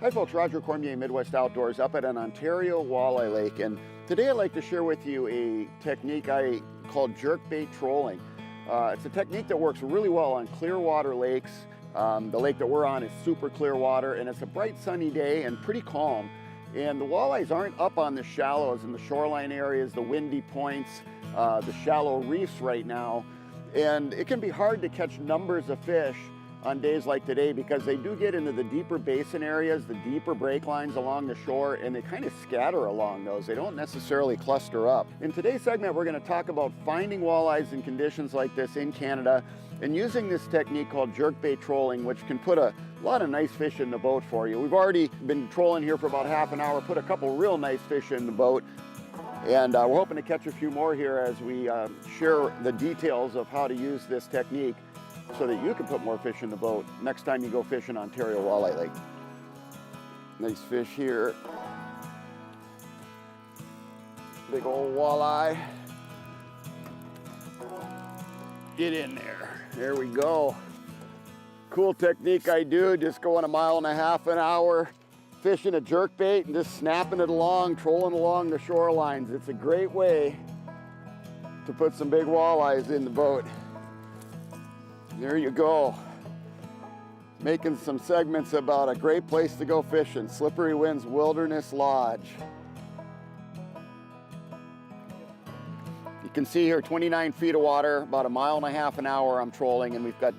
Hi folks, Roger Cormier, Midwest Outdoors, up at an Ontario walleye lake, and today I'd like to share with you a technique I call jerkbait trolling. It's a technique that works really well on clear water lakes. The lake that we're on is super clear water, and it's a bright sunny day and pretty calm. And the walleyes aren't up on the shallows in the shoreline areas, the windy points, the shallow reefs right now. And it can be hard to catch numbers of fish on days like today because they do get into the deeper basin areas, the deeper break lines along the shore, and they kind of scatter along those. They don't necessarily cluster up. In today's segment, we're going to talk about finding walleyes in conditions like this in Canada and using this technique called jerkbait trolling, which can put a lot of nice fish in the boat for you. We've already been trolling here for about half an hour, put a couple real nice fish in the boat, and we're hoping to catch a few more here as we share the details of how to use this technique so that you can put more fish in the boat next time you go fishing Ontario Walleye Lake. Nice fish here. Big old walleye. Get in there. There we go. Cool technique I do, just going 1.5 miles an hour, fishing a jerkbait and just snapping it along, trolling along the shorelines. It's a great way to put some big walleyes in the boat. There you go. Making some segments about a great place to go fishing, Slippery Winds Wilderness Lodge. You can see here 29 feet of water, about 1.5 miles an hour I'm trolling, and we've got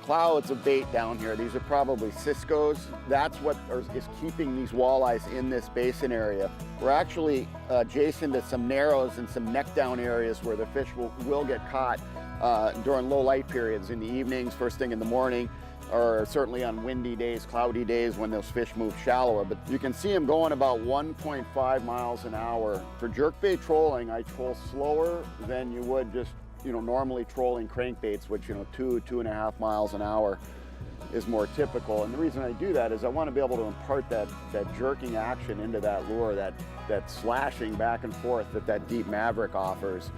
clouds of bait down here. These are probably ciscos. That's what is keeping these walleyes in this basin area. We're actually adjacent to some narrows and some neck down areas where the fish will get caught during low light periods in the evenings, first thing in the morning, or certainly on windy days, cloudy days when those fish move shallower. But you can see them going about 1.5 miles an hour. For jerkbait trolling, I troll slower than you would just normally trolling crankbaits, which 2.5 miles an hour is more typical. And the reason I do that is I want to be able to impart that jerking action into that lure, that slashing back and forth that deep Maverick offers.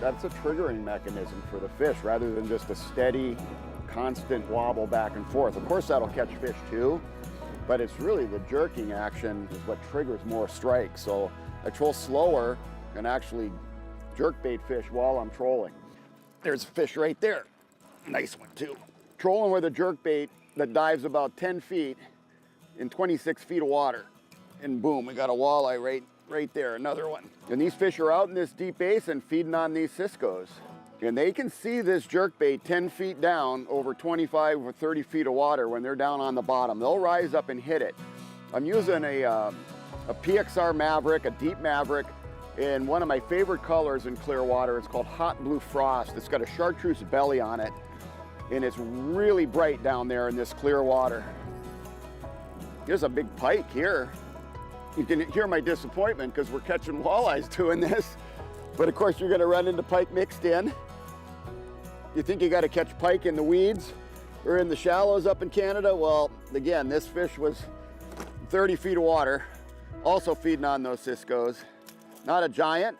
That's a triggering mechanism for the fish rather than just a steady, constant wobble back and forth. Of course, that'll catch fish too, but it's really the jerking action is what triggers more strikes. So I troll slower and actually jerkbait fish while I'm trolling. There's a fish right there. Nice one too. Trolling with a jerkbait that dives about 10 feet in 26 feet of water. And boom, we got a walleye right there, another one. And these fish are out in this deep basin feeding on these ciscos. And they can see this jerkbait 10 feet down over 25 or 30 feet of water when they're down on the bottom. They'll rise up and hit it. I'm using a PXR Maverick, a deep Maverick, in one of my favorite colors in clear water. It's called Hot Blue Frost. It's got a chartreuse belly on it, and it's really bright down there in this clear water. There's a big pike here. You can hear my disappointment because we're catching walleyes doing this, but of course you're gonna run into pike mixed in. You think you gotta catch pike in the weeds or in the shallows up in Canada? Well, again, this fish was 30 feet of water, also feeding on those ciscos. Not a giant,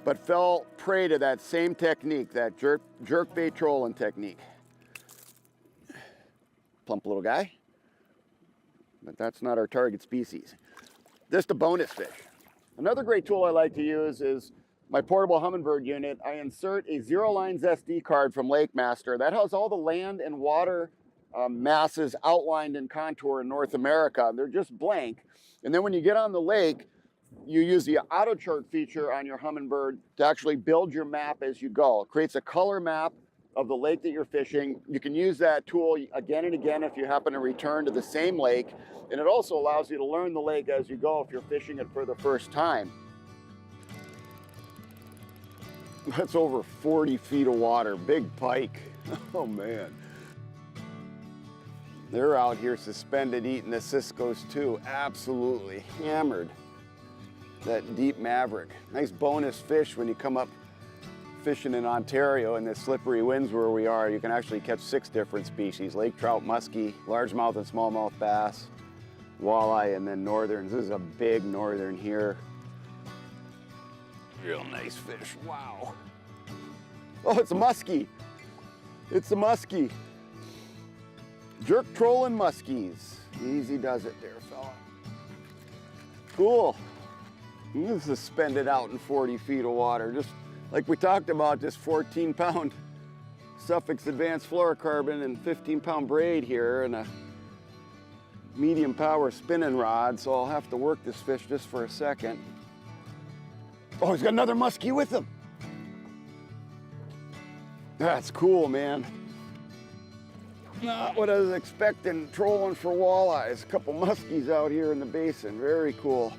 but fell prey to that same technique, that jerkbait trolling technique. Plump little guy, but that's not our target species. Just a bonus fish. Another great tool I like to use is my portable Humminbird unit. I insert a Zero Lines SD card from LakeMaster that has all the land and water masses outlined in contour in North America. They're just blank. And then when you get on the lake, you use the auto chart feature on your Humminbird to actually build your map as you go. It creates a color map of the lake that you're fishing. You can use that tool again and again if you happen to return to the same lake. And it also allows you to learn the lake as you go if you're fishing it for the first time. That's over 40 feet of water, big pike. Oh man. They're out here suspended eating the ciscos too, absolutely hammered. That deep Maverick. Nice bonus fish when you come up fishing in Ontario in the slippery winds where we are. You can actually catch 6 different species: lake trout, muskie, largemouth and smallmouth bass, walleye, and then northerns. This is a big northern here. Real nice fish, wow. Oh, it's a muskie. It's a muskie. Jerk trolling muskies. Easy does it there, fella. Cool. This is suspended out in 40 feet of water. Just like we talked about, this 14-pound Suffolk's Advanced Fluorocarbon and 15-pound braid here and a medium power spinning rod, so I'll have to work this fish just for a second. Oh, he's got another muskie with him. That's cool, man. Not what I was expecting, trolling for walleyes. A couple muskies out here in the basin, very cool.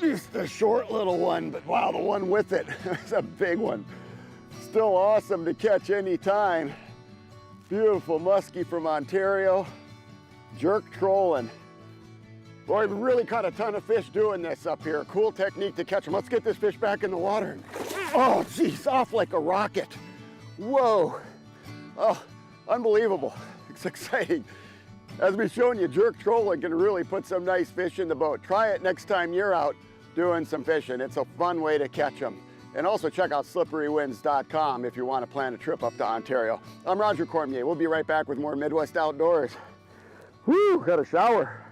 Just a short little one, but wow, the one with it, it's a big one. Still awesome to catch any time. Beautiful muskie from Ontario, jerk trolling. Boy, we really caught a ton of fish doing this up here. Cool technique to catch them. Let's get this fish back in the water. Oh, geez, off like a rocket. Whoa. Oh, unbelievable. It's exciting. As we've shown you, jerk trolling can really put some nice fish in the boat. Try it next time you're out doing some fishing. It's a fun way to catch them. And also check out slipperywinds.com if you want to plan a trip up to Ontario. I'm Roger Cormier. We'll be right back with more Midwest Outdoors. Whew, got a shower.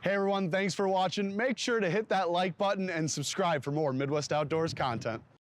Hey everyone, thanks for watching. Make sure to hit that like button and subscribe for more Midwest Outdoors content.